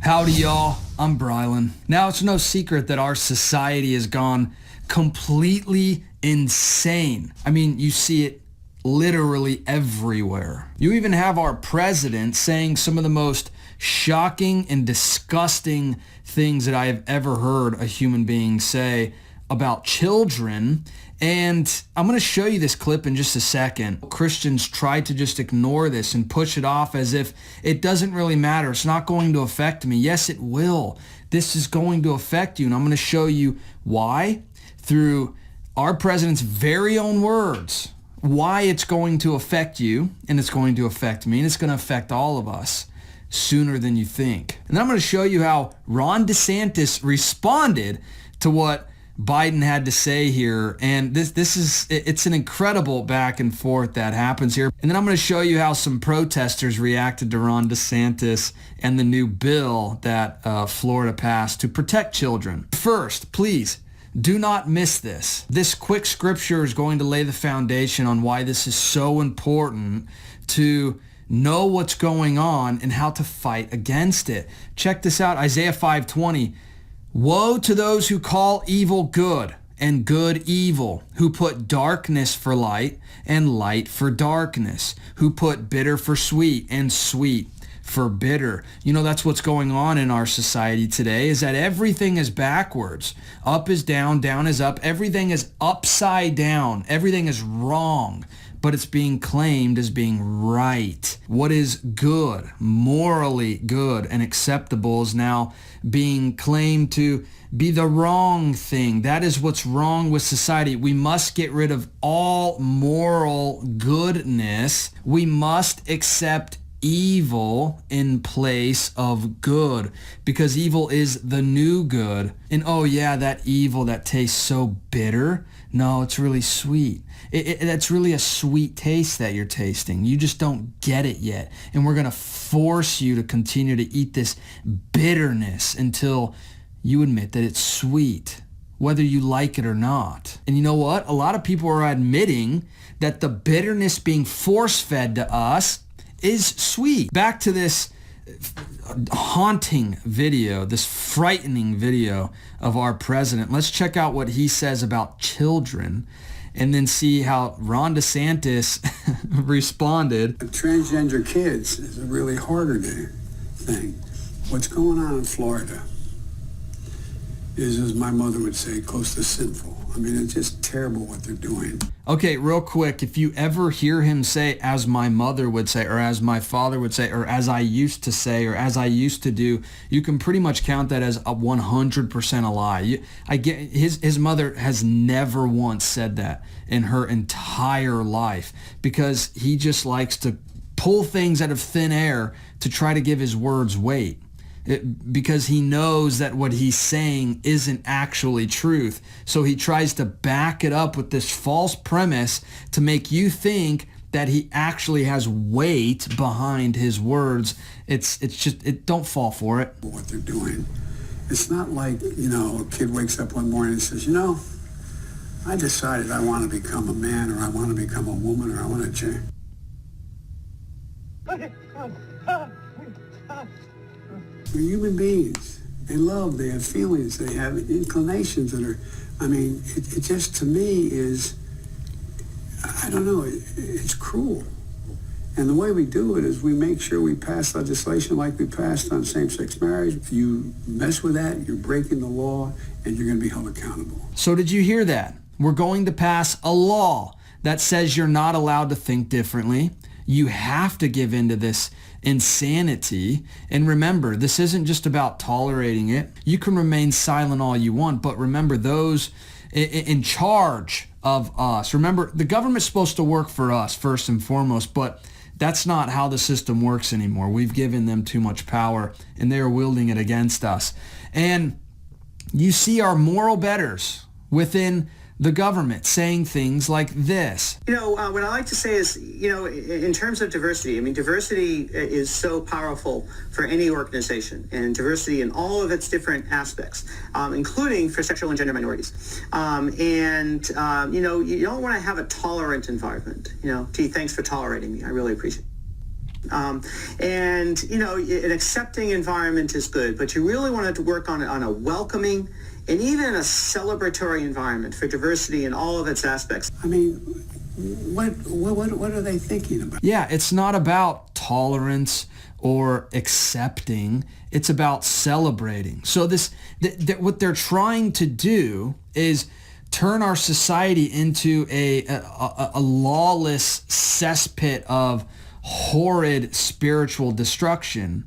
Howdy y'all, I'm Brylan. Now it's no secret that our society has gone completely insane. I mean, you see it literally everywhere. You even have our president saying some of the most shocking and disgusting things that I have ever heard a human being say about children. And I'm going to show you this clip in just a second. Christians try to just ignore this and push it off as if it doesn't really matter. It's not going to affect me. Yes, it will. This is going to affect you. And I'm going to show you why through our president's very own words, why it's going to affect you and it's going to affect me and it's going to affect all of us sooner than you think. And then I'm going to show you how Ron DeSantis responded to what Biden had to say here, and it's an incredible back and forth that happens here. And then I'm going to show you how some protesters reacted to Ron DeSantis and the new bill that Florida passed to protect children. First, please do not miss this. This quick scripture is going to lay the foundation on why this is so important to know what's going on and how to fight against it. Check this out, Isaiah 5:20. Woe to those who call evil good and good evil, who put darkness for light and light for darkness, who put bitter for sweet and sweet for bitter. You know, that's what's going on in our society today, is that everything is backwards. Up is down, down is up. Everything is upside down. Everything is wrong, but it's being claimed as being right. What is good, morally good and acceptable, is now being claimed to be the wrong thing. That is what's wrong with society. We must get rid of all moral goodness. We must accept evil in place of good, because evil is the new good. And oh yeah, that evil that tastes so bitter, no, it's really sweet. That's really a sweet taste that you're tasting. You just don't get it yet. And we're going to force you to continue to eat this bitterness until you admit that it's sweet, whether you like it or not. And you know what? A lot of people are admitting that the bitterness being force-fed to us is sweet. Back to this haunting video, this frightening video of our president. Let's check out what he says about children and then see how Ron DeSantis responded. Transgender kids is a really harder thing. What's going on in Florida is, as my mother would say, close to sinful. I mean, it's just terrible what they're doing. Okay, real quick, if you ever hear him say, as my mother would say, or as my father would say, or as I used to say, or as I used to do, you can pretty much count that as a 100% a lie. I get his mother has never once said that in her entire life, because he just likes to pull things out of thin air to try to give his words weight. Because he knows that what he's saying isn't actually truth. So he tries to back it up with this false premise to make you think that he actually has weight behind his words. It's just, don't fall for it. What they're doing. It's not like, a kid wakes up one morning and says, I decided I want to become a man, or I want to become a woman, or I want to change. They're human beings. They love, they have feelings, they have inclinations that are, it just, to me, is, I don't know, it's cruel. And the way we do it is we make sure we pass legislation like we passed on same-sex marriage. If you mess with that, you're breaking the law, and you're going to be held accountable. So did you hear that? We're going to pass a law that says you're not allowed to think differently. You have to give in to this insanity. And remember, this isn't just about tolerating it. You can remain silent all you want, but remember, those in charge of us, remember, the government's supposed to work for us first and foremost, but that's not how the system works anymore. We've given them too much power, and they are wielding it against us. And you see our moral betters within the government saying things like this. What I like to say is, in terms of diversity, diversity is so powerful for any organization, and diversity in all of its different aspects, including for sexual and gender minorities. You don't want to have a tolerant environment. Gee, thanks for tolerating me. I really appreciate it. And, an accepting environment is good, but you really want to work on a welcoming and even a celebratory environment for diversity in all of its aspects. I mean, what are they thinking about? Yeah, it's not about tolerance or accepting. It's about celebrating. So what they're trying to do is turn our society into a lawless cesspit of horrid spiritual destruction.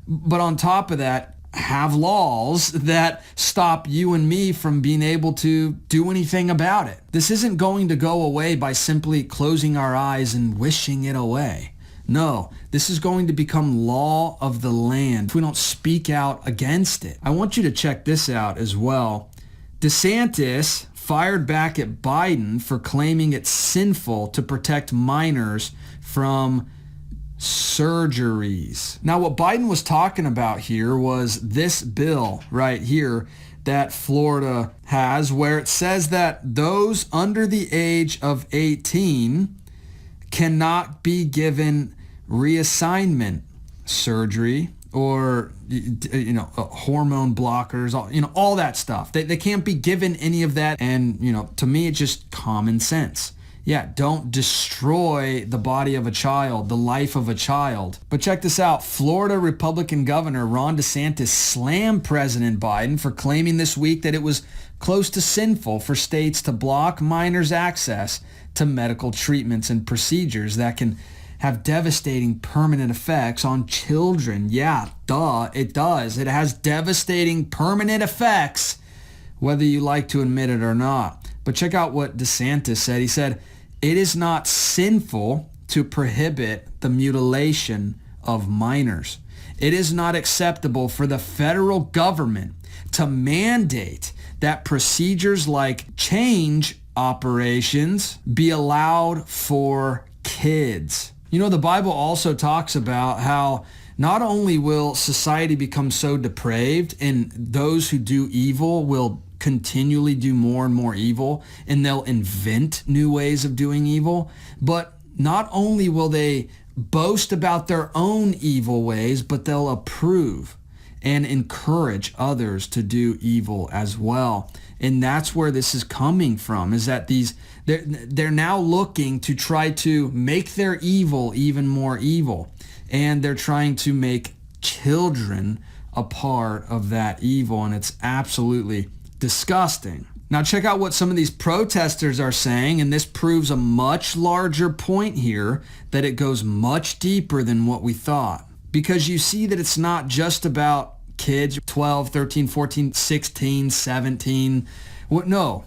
But on top of that, have laws that stop you and me from being able to do anything about it. This isn't going to go away by simply closing our eyes and wishing it away. No, this is going to become law of the land if we don't speak out against it. I want you to check this out as well. DeSantis fired back at Biden for claiming it's sinful to protect minors from surgeries. Now, what Biden was talking about here was this bill right here that Florida has, where it says that those under the age of 18 cannot be given reassignment surgery or hormone blockers, all that stuff. They can't be given any of that. And to me, it's just common sense. Yeah, don't destroy the body of a child, the life of a child. But check this out. Florida Republican Governor Ron DeSantis slammed President Biden for claiming this week that it was close to sinful for states to block minors' access to medical treatments and procedures that can have devastating permanent effects on children. Yeah, duh, it does. It has devastating permanent effects, whether you like to admit it or not. But check out what DeSantis said. He said, "It is not sinful to prohibit the mutilation of minors. It is not acceptable for the federal government to mandate that procedures like change operations be allowed for kids." The Bible also talks about how not only will society become so depraved and those who do evil will continually do more and more evil, and they'll invent new ways of doing evil, but not only will they boast about their own evil ways, but they'll approve and encourage others to do evil as well. And that's where this is coming from, is that they're now looking to try to make their evil even more evil. And they're trying to make children a part of that evil. And it's absolutely disgusting. Now check out what some of these protesters are saying, and this proves a much larger point here, that it goes much deeper than what we thought. Because you see that it's not just about kids, 12, 13, 14, 16, 17. No,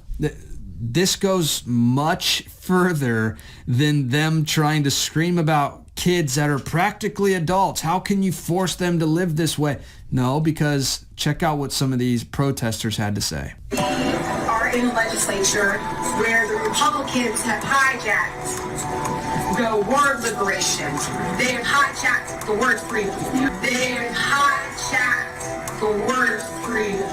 this goes much further than them trying to scream about kids that are practically adults. How can you force them to live this way? No, because check out what some of these protesters had to say. Are in the legislature where the Republicans have hijacked the word liberation. They have hijacked the word freedom. They have hijacked the word freedom.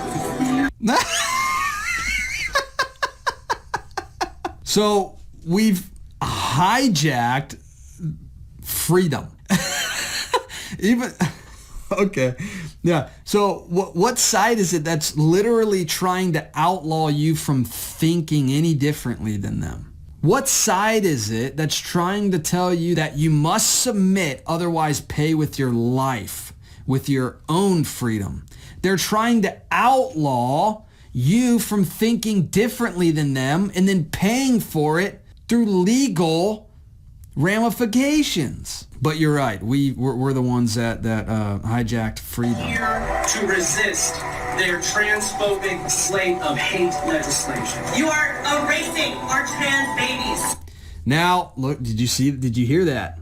So we've hijacked freedom. Okay. Yeah. So what side is it that's literally trying to outlaw you from thinking any differently than them? What side is it that's trying to tell you that you must submit, otherwise pay with your life, with your own freedom? They're trying to outlaw you from thinking differently than them and then paying for it through legal ramifications. But you're right. We're the ones that hijacked freedom. Here to resist their transphobic slate of hate legislation. You are erasing our trans babies. Now, look, did you hear that?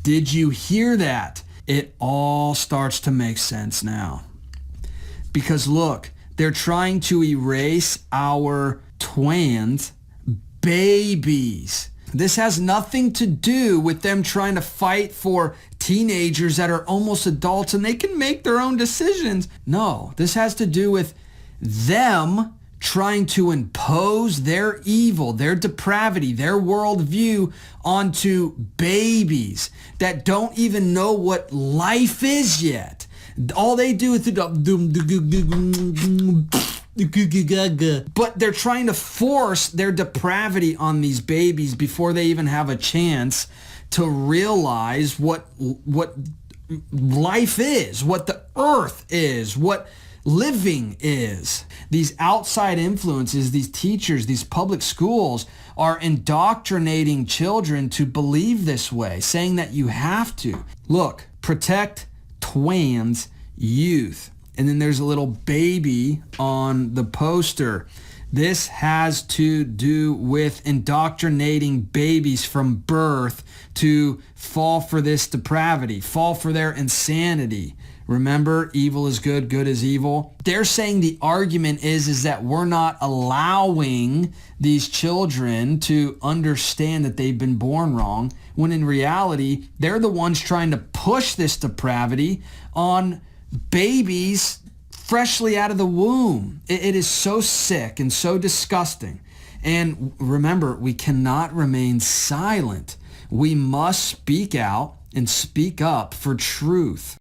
Did you hear that? It all starts to make sense now. Because look, they're trying to erase our trans babies. This has nothing to do with them trying to fight for teenagers that are almost adults and they can make their own decisions. No, this has to do with them trying to impose their evil, their depravity, their worldview onto babies that don't even know what life is yet. All they do is but they're trying to force their depravity on these babies before they even have a chance to realize what life is, what the earth is, what living is. These outside influences, these teachers, these public schools are indoctrinating children to believe this way, saying that you have to. Look, protect trans youth. And then there's a little baby on the poster. This has to do with indoctrinating babies from birth to fall for this depravity, fall for their insanity. Remember, evil is good, good is evil. They're saying the argument is that we're not allowing these children to understand that they've been born wrong, when in reality, they're the ones trying to push this depravity on babies freshly out of the womb. It is so sick and so disgusting. And remember, we cannot remain silent. We must speak out and speak up for truth.